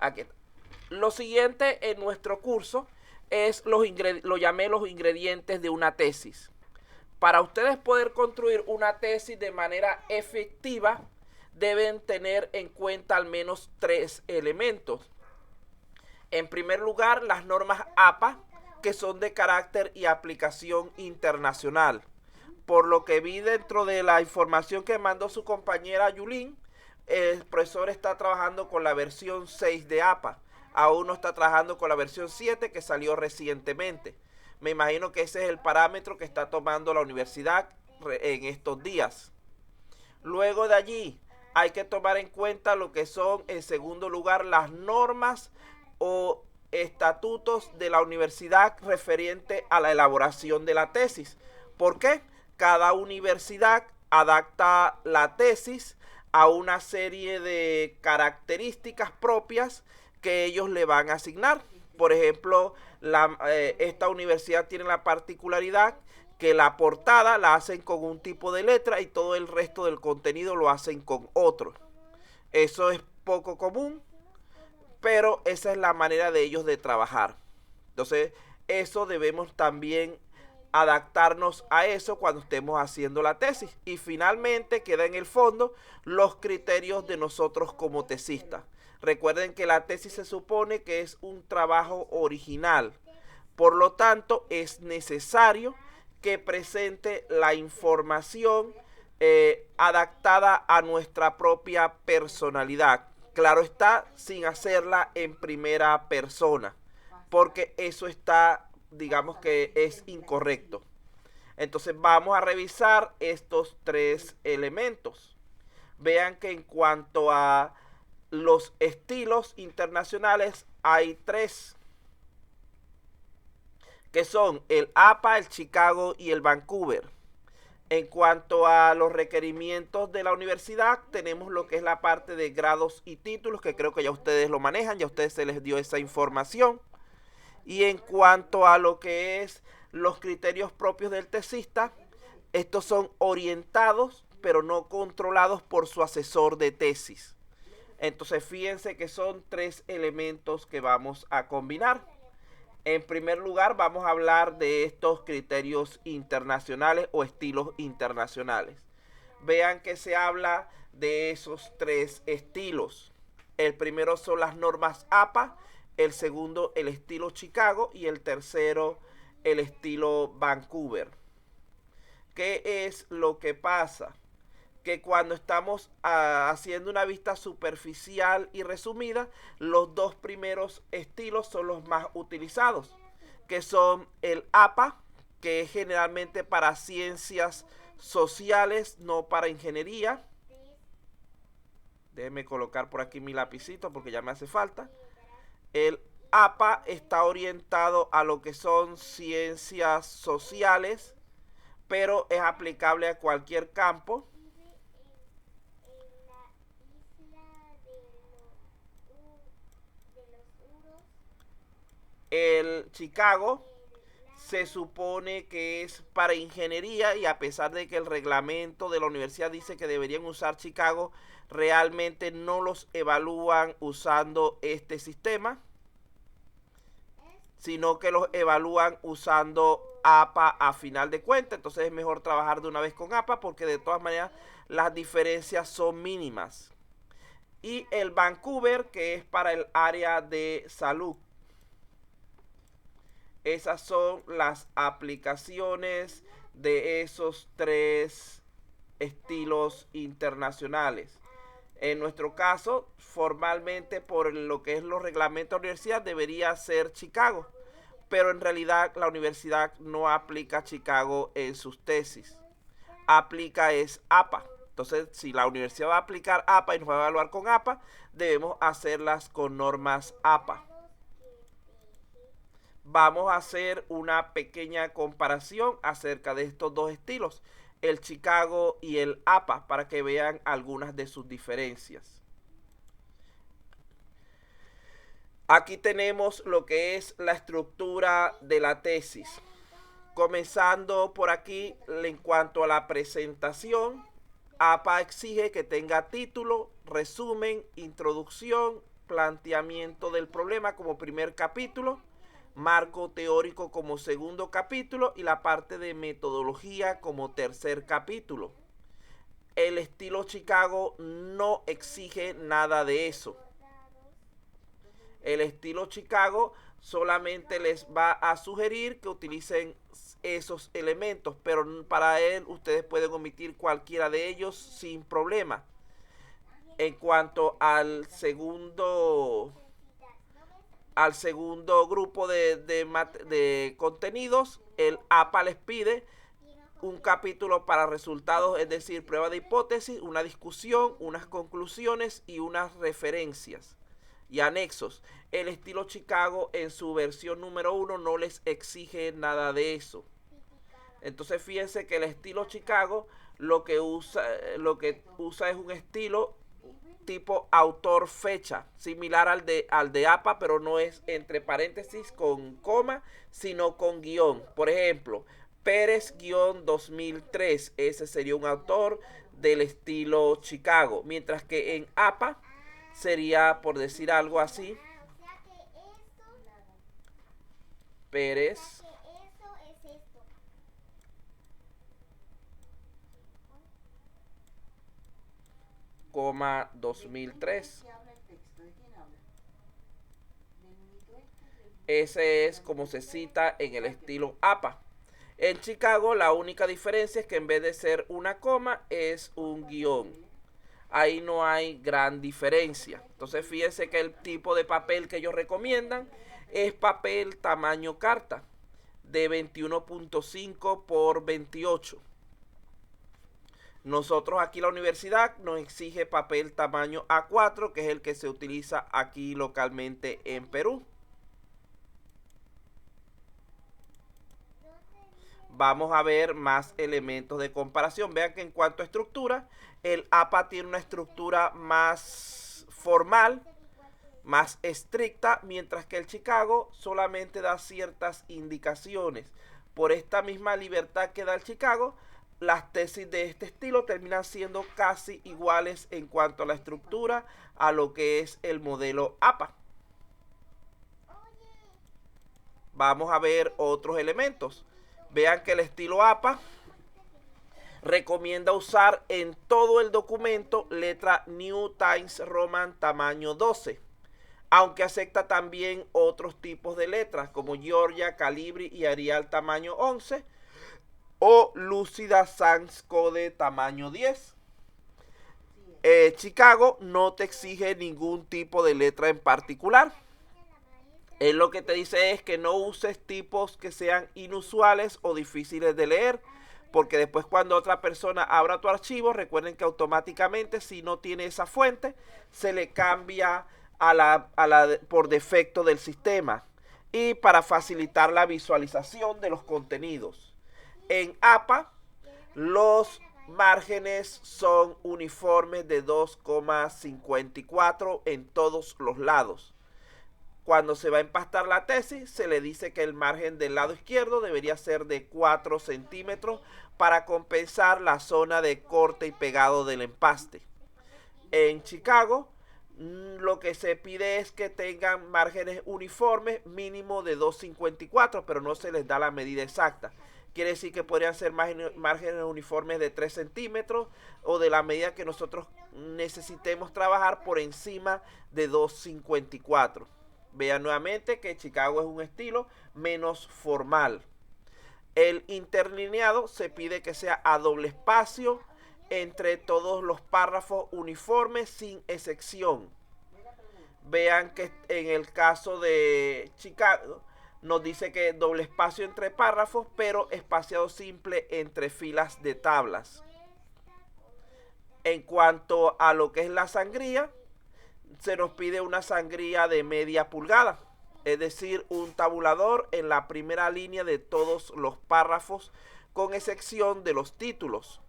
Aquí. Lo siguiente en nuestro curso es lo llamé los ingredientes de una tesis. Para ustedes poder construir una tesis de manera efectiva, deben tener en cuenta al menos 3 elementos. En primer lugar, las normas APA, que son de carácter y aplicación internacional. Por lo que vi dentro de la información que mandó su compañera Yulín, el profesor está trabajando con la versión 6 de APA. Aún no está trabajando con la versión 7 que salió recientemente. Me imagino que ese es el parámetro que está tomando la universidad en estos días. Luego de allí hay que tomar en cuenta lo que son, en segundo lugar, las normas o estatutos de la universidad referente a la elaboración de la tesis. ¿Por qué? Cada universidad adapta la tesis a una serie de características propias que ellos le van a asignar. Por ejemplo, esta universidad tiene la particularidad que la portada la hacen con un tipo de letra y todo el resto del contenido lo hacen con otro. Eso es poco común, pero esa es la manera de ellos de trabajar. Entonces, eso debemos también adaptarnos a eso cuando estemos haciendo la tesis. Y finalmente queda en el fondo los criterios de nosotros como tesistas. Recuerden que la tesis se supone que es un trabajo original. Por lo tanto, es necesario que presente la información adaptada a nuestra propia personalidad. Claro está, sin hacerla en primera persona, porque eso está, digamos que es incorrecto. Entonces vamos a revisar estos 3 elementos. Vean que en cuanto a los estilos internacionales hay 3, que son el APA, el Chicago y el Vancouver. En cuanto a los requerimientos de la universidad, tenemos lo que es la parte de grados y títulos, que creo que ya ustedes lo manejan, ya a ustedes se les dio esa información. Y en cuanto a lo que es los criterios propios del tesista, estos son orientados, pero no controlados por su asesor de tesis. Entonces, fíjense que son 3 elementos que vamos a combinar. En primer lugar, vamos a hablar de estos criterios internacionales o estilos internacionales. Vean que se habla de esos 3 estilos. El primero son las normas APA, el segundo el estilo Chicago y el tercero el estilo Vancouver. ¿Qué es lo que pasa? Que cuando estamos haciendo una vista superficial y resumida, los 2 primeros estilos son los más utilizados, que son el APA, que es generalmente para ciencias sociales, no para ingeniería. Déjenme colocar por aquí mi lapicito porque ya me hace falta. El APA está orientado a lo que son ciencias sociales, pero es aplicable a cualquier campo. El Chicago se supone que es para ingeniería y a pesar de que el reglamento de la universidad dice que deberían usar Chicago, realmente no los evalúan usando este sistema, sino que los evalúan usando APA a final de cuentas. Entonces es mejor trabajar de una vez con APA porque de todas maneras las diferencias son mínimas. Y el Vancouver, que es para el área de salud. Esas son las aplicaciones de esos 3 estilos internacionales. En nuestro caso, formalmente por lo que es los reglamentos de la universidad, debería ser Chicago. Pero en realidad la universidad no aplica Chicago en sus tesis. Aplica es APA. Entonces, si la universidad va a aplicar APA y nos va a evaluar con APA, debemos hacerlas con normas APA. Vamos a hacer una pequeña comparación acerca de estos 2 estilos, el Chicago y el APA, para que vean algunas de sus diferencias. Aquí tenemos lo que es la estructura de la tesis. Comenzando por aquí, en cuanto a la presentación, APA exige que tenga título, resumen, introducción, planteamiento del problema como primer capítulo, marco teórico como segundo capítulo y la parte de metodología como tercer capítulo. El estilo Chicago no exige nada de eso. El estilo Chicago solamente les va a sugerir que utilicen esos elementos, pero para él ustedes pueden omitir cualquiera de ellos sin problema. En cuanto al segundo grupo de contenidos, el APA les pide un capítulo para resultados, es decir, prueba de hipótesis, una discusión, unas conclusiones y unas referencias y anexos. El estilo Chicago en su versión número 1 no les exige nada de eso. Entonces fíjense que el estilo Chicago lo que usa es un estilo tipo autor fecha, similar al de APA, pero no es entre paréntesis con coma, sino con guión. Por ejemplo, Pérez-2003, ese sería un autor del estilo Chicago, mientras que en APA sería, por decir algo así, Pérez, coma 2003. Ese es como se cita en el estilo APA. En Chicago la única diferencia es que en vez de ser una coma es un guión. Ahí no hay gran diferencia. Entonces fíjense que el tipo de papel que ellos recomiendan es papel tamaño carta de 21.5 por 28. Nosotros aquí la universidad nos exige papel tamaño A4, que es el que se utiliza aquí localmente en Perú. Vamos a ver más elementos de comparación. Vean que en cuanto a estructura, el APA tiene una estructura más formal, más estricta, mientras que el Chicago solamente da ciertas indicaciones. Por esta misma libertad que da el Chicago, las tesis de este estilo terminan siendo casi iguales en cuanto a la estructura a lo que es el modelo APA. Vamos a ver otros elementos. Vean que el estilo APA recomienda usar en todo el documento letra New Times Roman tamaño 12, aunque acepta también otros tipos de letras como Georgia, Calibri y Arial tamaño 11 o Lucida Sans Code tamaño 10. Chicago no te exige ningún tipo de letra en particular. Él lo que te dice es que no uses tipos que sean inusuales o difíciles de leer, porque después cuando otra persona abra tu archivo, recuerden que automáticamente si no tiene esa fuente, se le cambia por defecto del sistema y para facilitar la visualización de los contenidos. En APA, los márgenes son uniformes de 2,54 en todos los lados. Cuando se va a empastar la tesis, se le dice que el margen del lado izquierdo debería ser de 4 centímetros para compensar la zona de corte y pegado del empaste. En Chicago, lo que se pide es que tengan márgenes uniformes mínimo de 2,54, pero no se les da la medida exacta. Quiere decir que podrían ser márgenes uniformes de 3 centímetros o de la medida que nosotros necesitemos trabajar por encima de 2,54. Vean nuevamente que Chicago es un estilo menos formal. El interlineado se pide que sea a doble espacio entre todos los párrafos uniformes sin excepción. Vean que en el caso de Chicago nos dice que doble espacio entre párrafos, pero espaciado simple entre filas de tablas. En cuanto a lo que es la sangría, se nos pide una sangría de media pulgada, es decir, un tabulador en la primera línea de todos los párrafos, con excepción de los títulos.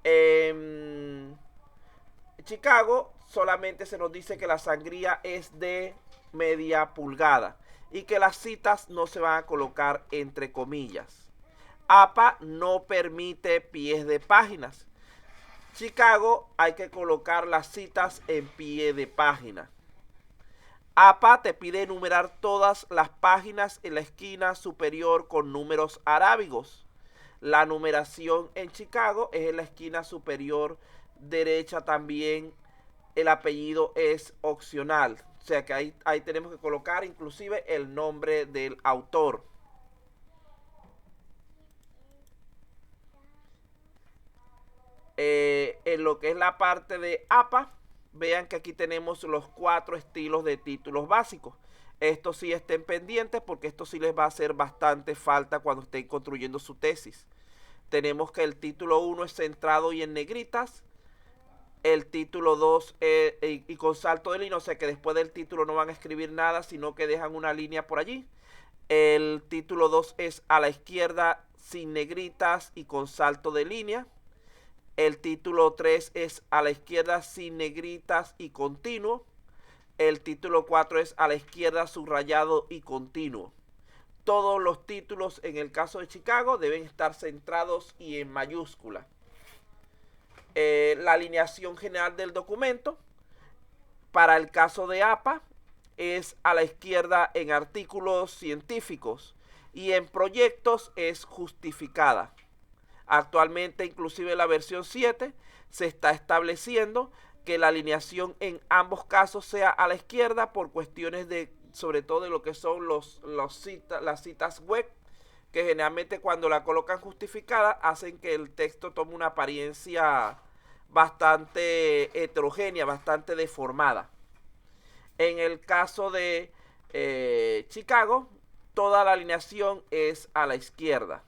En Chicago solamente se nos dice que la sangría es de media pulgada y que las citas no se van a colocar entre comillas. APA no permite pies de páginas. Chicago hay que colocar las citas en pie de página. APA te pide enumerar todas las páginas en la esquina superior con números arábigos. La numeración en Chicago es en la esquina superior derecha también. El apellido es opcional. O sea que ahí tenemos que colocar inclusive el nombre del autor. En lo que es la parte de APA, vean que aquí tenemos los 4 estilos de títulos básicos. Estos sí estén pendientes porque esto sí les va a hacer bastante falta cuando estén construyendo su tesis. Tenemos que el título 1 es centrado y en negritas. El título 2 y con salto de línea, o sea que después del título no van a escribir nada, sino que dejan una línea por allí. El título 2 es a la izquierda sin negritas y con salto de línea. El título 3 es a la izquierda sin negritas y continuo. El título 4 es a la izquierda subrayado y continuo. Todos los títulos en el caso de Chicago deben estar centrados y en mayúscula. La alineación general del documento para el caso de APA es a la izquierda en artículos científicos y en proyectos es justificada. Actualmente, inclusive en la versión 7, se está estableciendo que la alineación en ambos casos sea a la izquierda por cuestiones de, sobre todo de lo que son las citas web, que generalmente cuando la colocan justificada hacen que el texto tome una apariencia bastante heterogénea, bastante deformada. En el caso de Chicago, toda la alineación es a la izquierda.